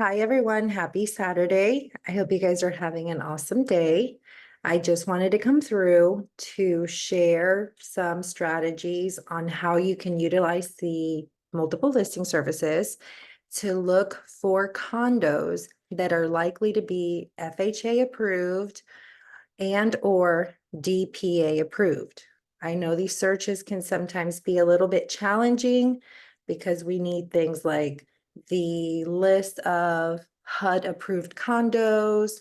Hi, everyone. Happy Saturday. I hope you guys are having an awesome day. I just wanted to come through to share some strategies on how you can utilize the multiple listing services to look for condos that are likely to be FHA approved and or DPA approved. I know these searches can sometimes be a little bit challenging because we need things like the list of HUD approved condos,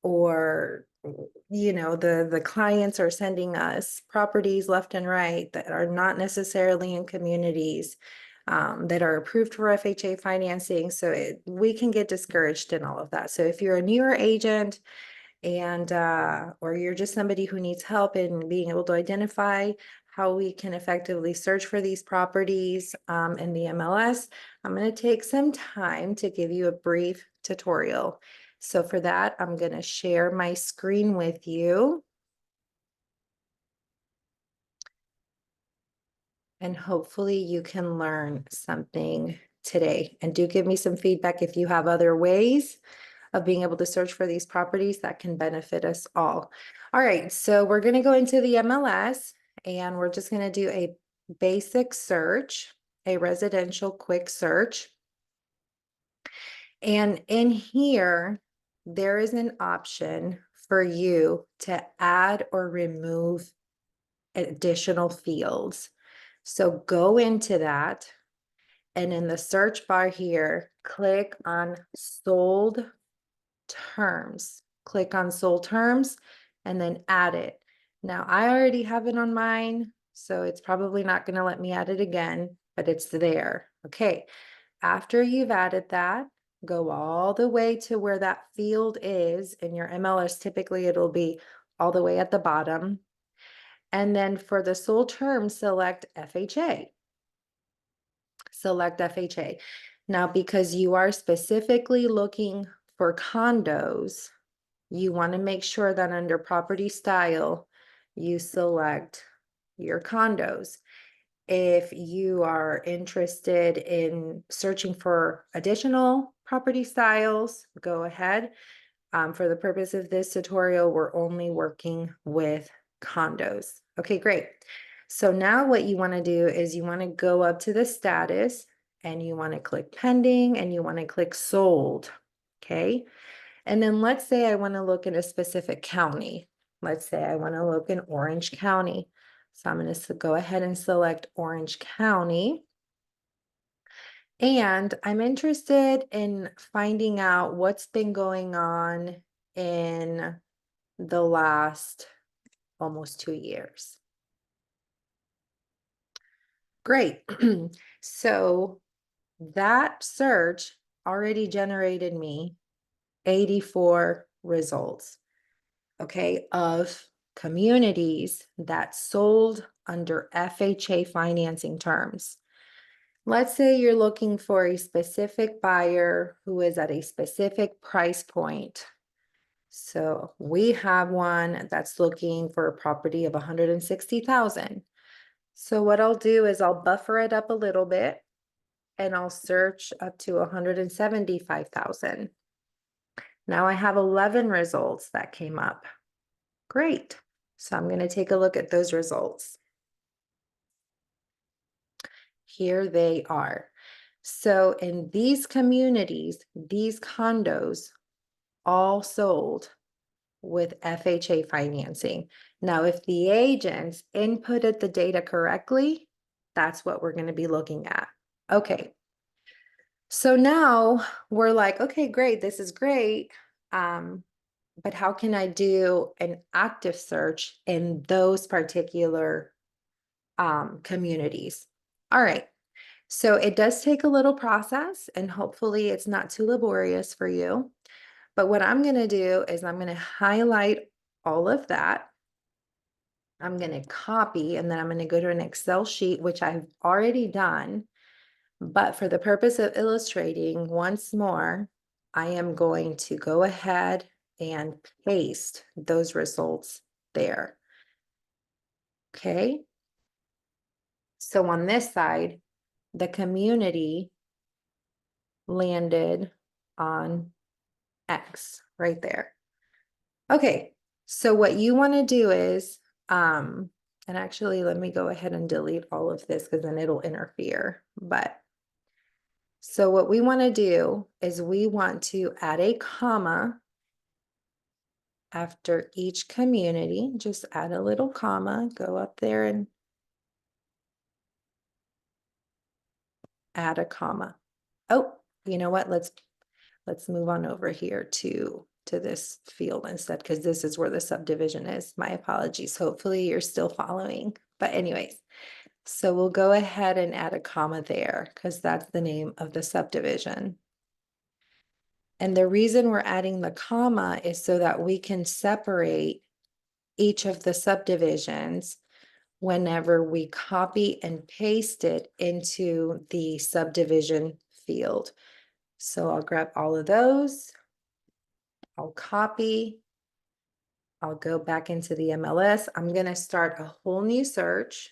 or the clients are sending us properties left and right that are not necessarily in communities that are approved for FHA financing. So we can get discouraged in all of that. So if you're a newer agent and or you're just somebody who needs help in being able to identify how we can effectively search for these properties in the MLS, I'm going to take some time to give you a brief tutorial. So for that, I'm going to share my screen with you. And hopefully you can learn something today. And do give me some feedback if you have other ways of being able to search for these properties that can benefit us all. All right, so we're going to go into the MLS and we're just going to do a basic search, a residential quick search. And in here, there is an option for you to add or remove additional fields. So go into that, and in the search bar here, click on sold terms. Click on sold terms and then add it. Now I already have it on mine, so it's probably not going to let me add it again, but it's there. Okay, after you've added that, go all the way to where that field is in your MLS. Typically it'll be all the way at the bottom. And then for the sold term, select FHA. Select FHA. Now, because you are specifically looking for condos, you want to make sure that under property style, you select your condos. If you are interested in searching for additional property styles, go ahead. For the purpose of this tutorial, we're only working with condos. Okay, great. So now what you want to do is you want to go up to the status and you want to click pending and you want to click sold. Okay. And then let's say I want to look in a specific county. Let's say I want to look in Orange County. So I'm going to go ahead and select Orange County. And I'm interested in finding out what's been going on in the last almost 2 years. Great. So that search already generated me 84 results, okay, of communities that sold under FHA financing terms. Let's say you're looking for a specific buyer who is at a specific price point. So we have one that's looking for a property of 160,000. So what I'll do is I'll buffer it up a little bit and I'll search up to 175,000. Now I have 11 results that came up. Great. So I'm going to take a look at those results. Here they are. So in these communities, these condos all sold with FHA financing. Now, if the agents inputted the data correctly, that's what we're going to be looking at. Okay. So now we're like, okay, great. This is great. But how can I do an active search in those particular communities? All right. So it does take a little process and hopefully it's not too laborious for you. But what I'm going to do is I'm going to highlight all of that. I'm going to copy and then I'm going to go to an Excel sheet, which I've already done. But for the purpose of illustrating once more, I am going to go ahead and paste those results there. Okay. So on this side, the community landed on X right there. Okay, so what you want to do is, and actually let me go ahead and delete all of this because then it'll interfere. But so what we want to do is we want to add a comma after each community. Just add a little comma, go up there and add a comma. Oh, you know what? Let's move on over here to this field instead, because this is where the subdivision is. My apologies. Hopefully you're still following. But anyways, so we'll go ahead and add a comma there because that's the name of the subdivision. And the reason we're adding the comma is so that we can separate each of the subdivisions whenever we copy and paste it into the subdivision field. So I'll grab all of those. I'll copy. I'll go back into the MLS. I'm going to start a whole new search.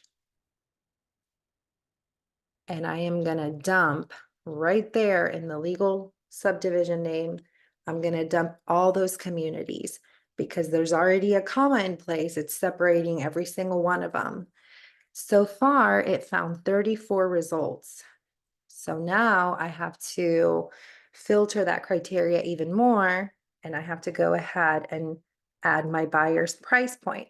And I am going to dump right there in the legal subdivision name. I'm going to dump all those communities because there's already a comma in place. It's separating every single one of them. So far, it found 34 results. So now I have to filter that criteria even more, and I have to go ahead and add my buyer's price point.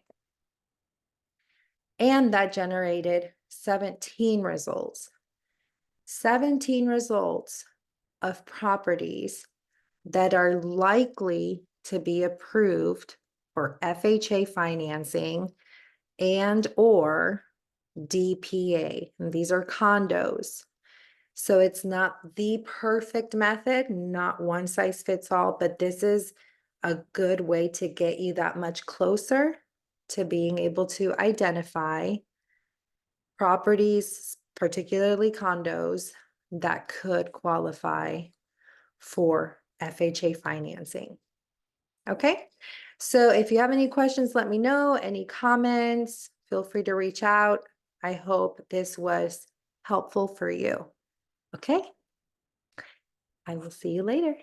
And that generated 17 results. 17 results of properties that are likely to be approved for FHA financing and or DPA. And these are condos. So it's not the perfect method, not one size fits all, but this is a good way to get you that much closer to being able to identify properties, particularly condos, that could qualify for FHA financing. Okay, so if you have any questions, let me know. Any comments, feel free to reach out. I hope this was helpful for you. Okay, I will see you later.